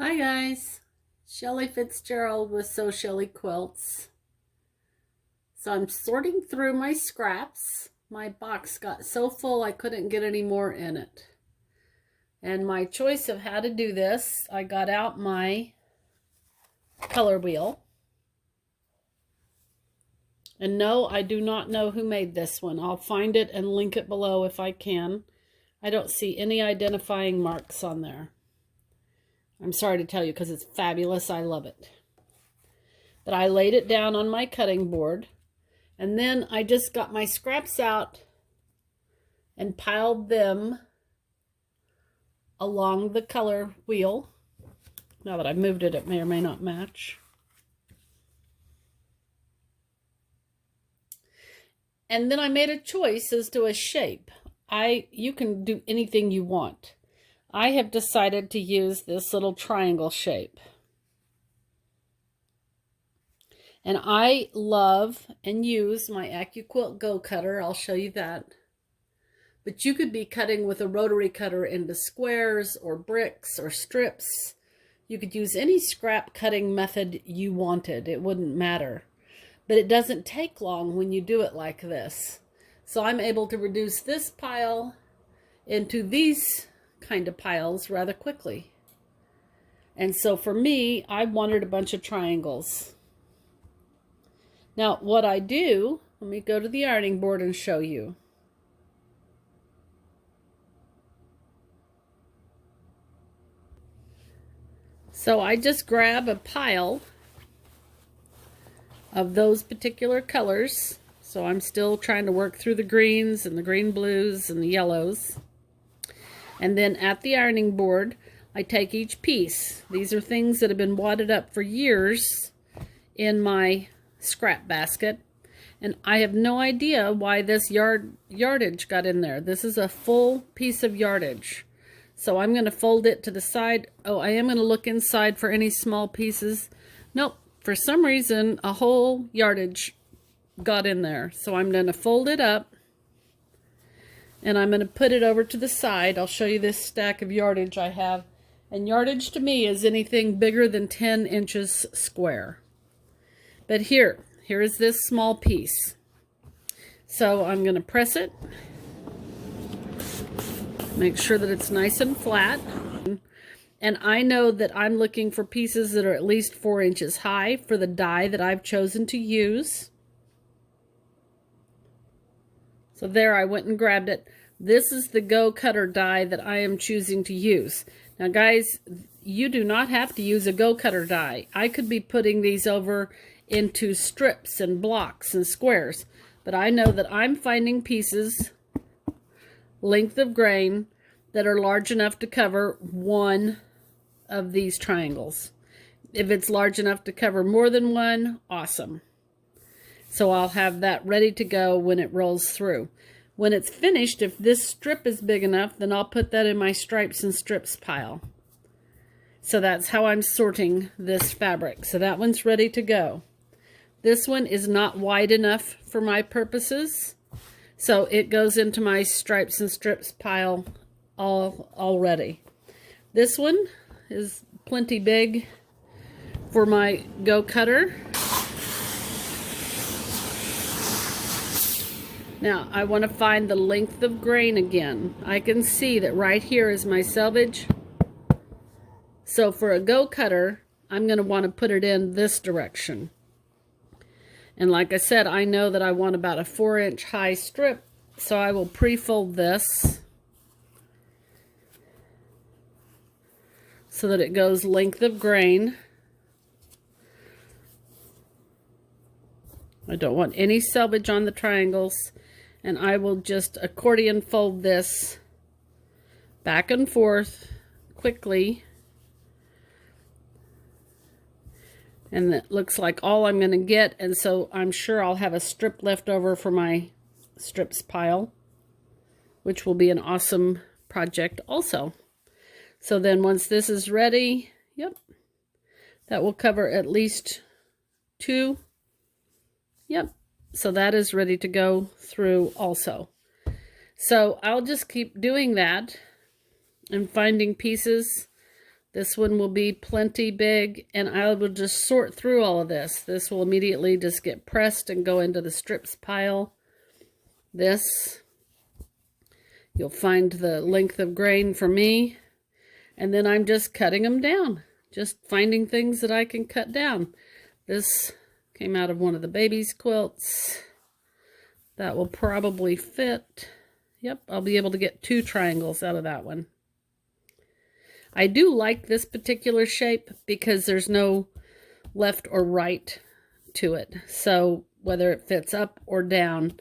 Hi guys, Shelly Fitzgerald with Sew Shelly Quilts. So I'm sorting through my scraps. My box got so full I couldn't get any more in it. And my choice of how to do this, I got out my color wheel. And no, I do not know who made this one. I'll find it and link it below if I can. I don't see any identifying marks on there. I'm sorry to tell you because it's fabulous. I love it. But I laid it down on my cutting board, and then I just got my scraps out and piled them along the color wheel. Now that I've moved it, it may or may not match. And then I made a choice as to a shape. You can do anything you want. I have decided to use this little triangle shape. And I love and use my Accuquilt Go Cutter. I'll show you that. But you could be cutting with a rotary cutter into squares or bricks or strips. You could use any scrap cutting method you wanted. It wouldn't matter. But it doesn't take long when you do it like this. So I'm able to reduce this pile into these kind of piles rather quickly. And so for me, I wanted a bunch of triangles. Now what I do, let me go to the ironing board and show you. So I just grab a pile of those particular colors. So I'm still trying to work through the greens and the green blues and the yellows. And then at the ironing board, I take each piece. These are things that have been wadded up for years in my scrap basket. And I have no idea why this yardage got in there. This is a full piece of yardage. So I'm going to fold it to the side. Oh, I am going to look inside for any small pieces. Nope. For some reason, a whole yardage got in there. So I'm going to fold it up. And I'm going to put it over to the side. I'll show you this stack of yardage I have. And yardage to me is anything bigger than 10 inches square. But here is this small piece. So I'm going to press it. Make sure that it's nice and flat. And I know that I'm looking for pieces that are at least 4 inches high for the die that I've chosen to use. So there, I went and grabbed it. This is the Go Cutter die that I am choosing to use. Now guys, you do not have to use a Go Cutter die. I could be putting these over into strips and blocks and squares. But I know that I'm finding pieces, length of grain, that are large enough to cover one of these triangles. If it's large enough to cover more than one, awesome. So I'll have that ready to go when it rolls through. When it's finished, if this strip is big enough, then I'll put that in my stripes and strips pile. So that's how I'm sorting this fabric. So that one's ready to go. This one is not wide enough for my purposes, so it goes into my stripes and strips pile already. This one is plenty big for my Go Cutter. Now, I want to find the length of grain again. I can see that right here is my selvage. So for a Go Cutter, I'm going to want to put it in this direction. And like I said, I know that I want about a 4-inch high strip, so I will pre-fold this so that it goes length of grain. I don't want any selvage on the triangles. And I will just accordion fold this back and forth quickly. And it looks like all I'm going to get. And so I'm sure I'll have a strip left over for my strips pile, which will be an awesome project also. So then once this is ready, yep, that will cover at least 2. Yep. So that is ready to go through also. So I'll just keep doing that and finding pieces This one will be plenty big, and I will just sort through all of this. This will immediately just get pressed and go into the strips pile. This, you'll find the length of grain for me, and then I'm just cutting them down. Just finding things that I can cut down. This came out of one of the baby's quilts. That will probably fit. Yep, I'll be able to get 2 triangles out of that one. I do like this particular shape because there's no left or right to it. So whether it fits up or down,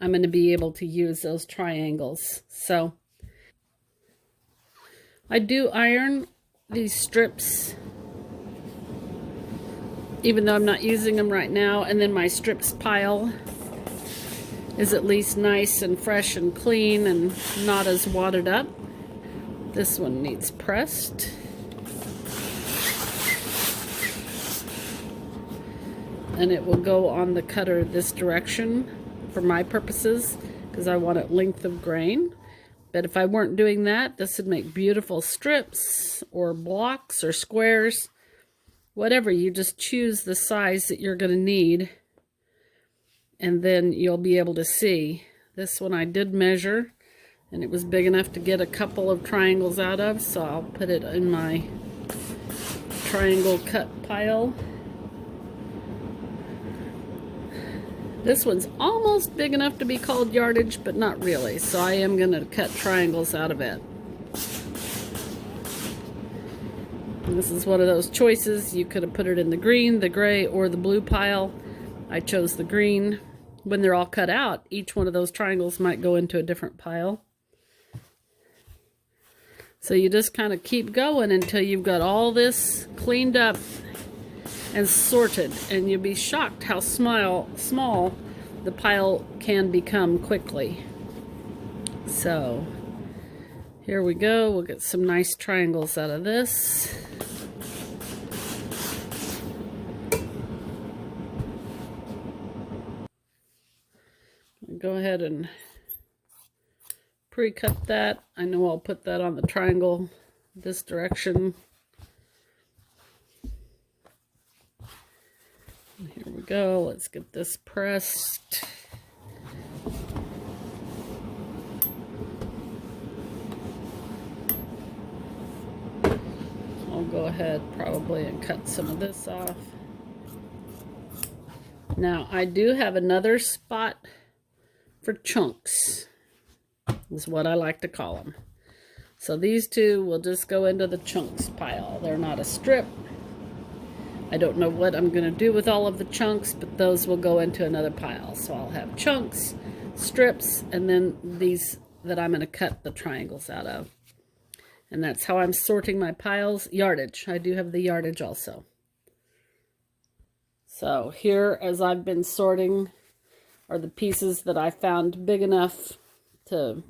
I'm going to be able to use those triangles. So I do iron these strips, even though I'm not using them right now, and then my strips pile is at least nice and fresh and clean and not as wadded up. This one needs pressed. And it will go on the cutter this direction for my purposes because I want it length of grain. But if I weren't doing that, this would make beautiful strips or blocks or squares. Whatever, you just choose the size that you're going to need. And then you'll be able to see. This one I did measure, and it was big enough to get a couple of triangles out of, so I'll put it in my triangle cut pile. This one's almost big enough to be called yardage, but not really, so I am going to cut triangles out of it. And this is one of those choices. You could have put it in the green, the gray, or the blue pile. I chose the green. When they're all cut out, each one of those triangles might go into a different pile. So you just kind of keep going until you've got all this cleaned up and sorted, and you'll be shocked how small the pile can become quickly. So here we go. We'll get some nice triangles out of this. Go ahead and pre-cut that. I know I'll put that on the triangle this direction. Here we go. Let's get this pressed. I'll go ahead probably and cut some of this off. Now I do have another spot for chunks, is what I like to call them. So these two will just go into the chunks pile. They're not a strip. I don't know what I'm going to do with all of the chunks, but those will go into another pile. So I'll have chunks, strips, and then these that I'm going to cut the triangles out of. And that's how I'm sorting my piles. Yardage. I do have the yardage also. So here, as I've been sorting, are the pieces that I found big enough to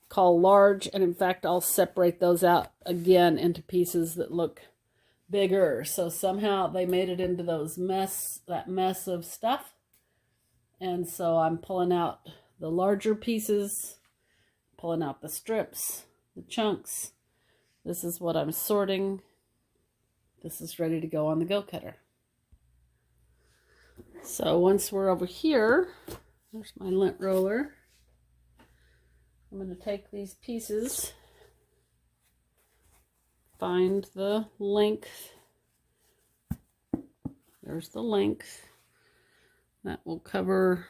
call large. And in fact, I'll separate those out again into pieces that look bigger. So somehow they made it into that mess of stuff. And so I'm pulling out the larger pieces, pulling out the strips, the chunks. This is what I'm sorting. This is ready to go on the Go Cutter. So once we're over here, there's my lint roller. I'm going to take these pieces, find the length. There's the length. That will cover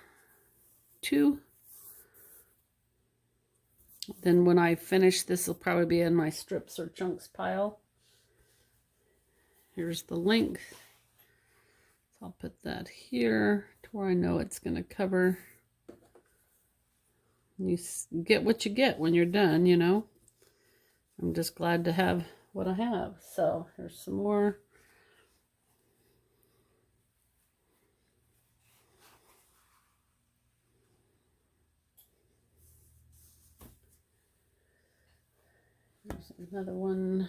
2. Then when I finish, this will probably be in my strips or chunks pile. Here's the length. So I'll put that here to where I know it's going to cover. You get what you get when you're done, you know. I'm just glad to have what I have. So here's some more. There's another one.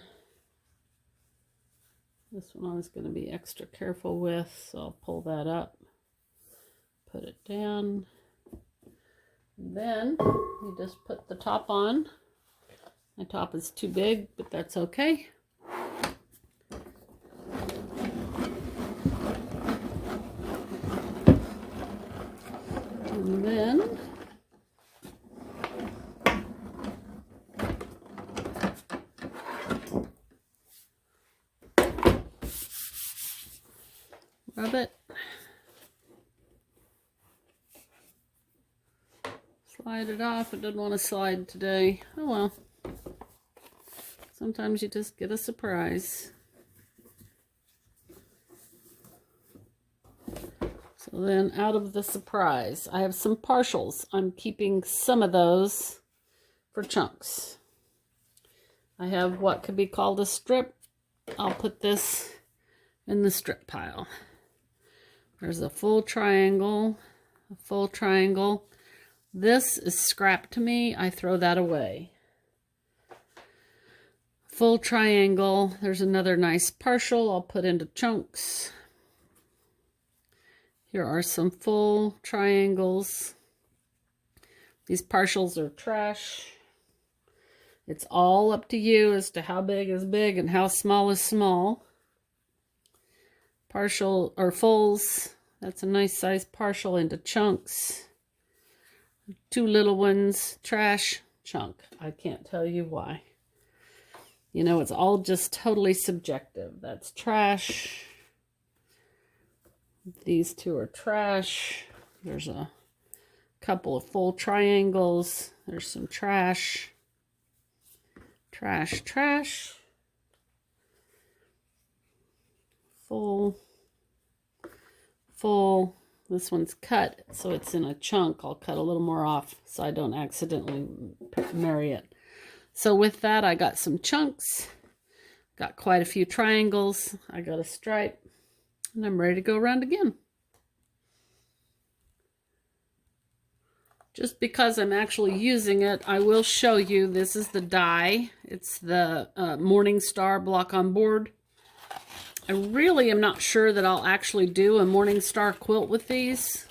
This one I was going to be extra careful with, so I'll pull that up, put it down. Then you just put the top on. My top is too big, but that's okay. And then rub it. Slide it off. It didn't want to slide today. Oh well. Sometimes you just get a surprise. So then out of the surprise, I have some partials. I'm keeping some of those for chunks. I have what could be called a strip. I'll put this in the strip pile. There's a full triangle, a full triangle. This is scrap to me. I throw that away. Full triangle. There's another nice partial I'll put into chunks. Here are some full triangles. These partials are trash. It's all up to you as to how big is big and how small is small. Partial or fulls. That's a nice size partial into chunks. Two little ones, trash, chunk. I can't tell you why. You know, it's all just totally subjective. That's trash. These two are trash. There's a couple of full triangles. There's some trash. Trash, trash. Full. Full. This one's cut, so it's in a chunk. I'll cut a little more off so I don't accidentally marry it. So with that, I got some chunks. Got quite a few triangles. I got a stripe. And I'm ready to go around again. Just because I'm actually using it, I will show you. This is the die. It's the Morningstar block on board. I really am not sure that I'll actually do a Morningstar quilt with these.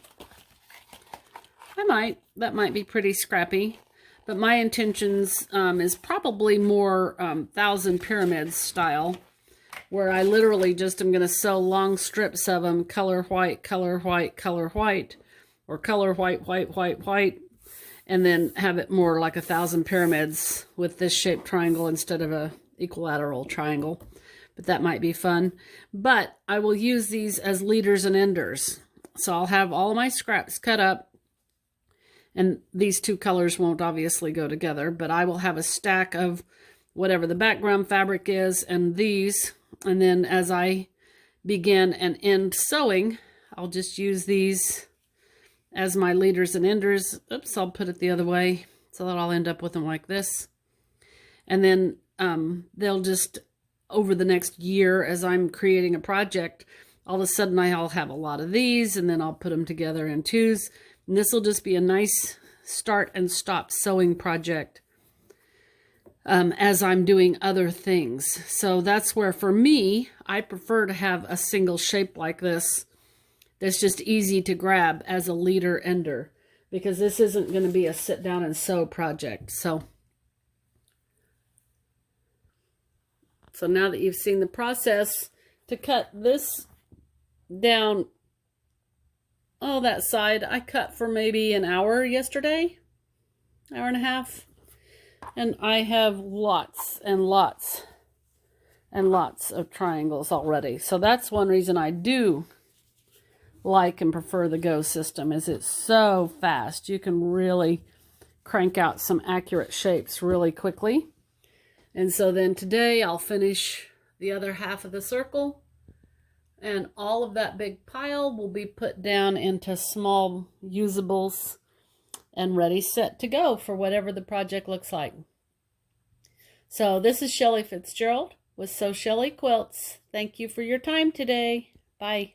I might. That might be pretty scrappy. But my intentions is probably more Thousand Pyramids style, where I literally just am going to sew long strips of them, color white, color white, color white, or color white, white, white, white, and then have it more like a Thousand Pyramids with this shaped triangle instead of a equilateral triangle. But that might be fun. But I will use these as leaders and enders. So I'll have all my scraps cut up, and these two colors won't obviously go together, but I will have a stack of whatever the background fabric is and these. And then as I begin and end sewing, I'll just use these as my leaders and enders. Oops, I'll put it the other way so that I'll end up with them like this. And then they'll just, over the next year as I'm creating a project, all of a sudden I'll have a lot of these, and then I'll put them together in twos. And this will just be a nice start and stop sewing project as I'm doing other things. So that's where, for me, I prefer to have a single shape like this that's just easy to grab as a leader ender, because this isn't going to be a sit down and sew project. So now that you've seen the process to cut this down, oh, that side I cut for maybe an hour yesterday, hour and a half. And I have lots and lots and lots of triangles already. So that's one reason I do like and prefer the Go system, is it's so fast. You can really crank out some accurate shapes really quickly. And so then today I'll finish the other half of the circle, and all of that big pile will be put down into small usables and ready, set to go for whatever the project looks like. So this is Shelly Fitzgerald with Sew Shelly Quilts. Thank you for your time today. Bye.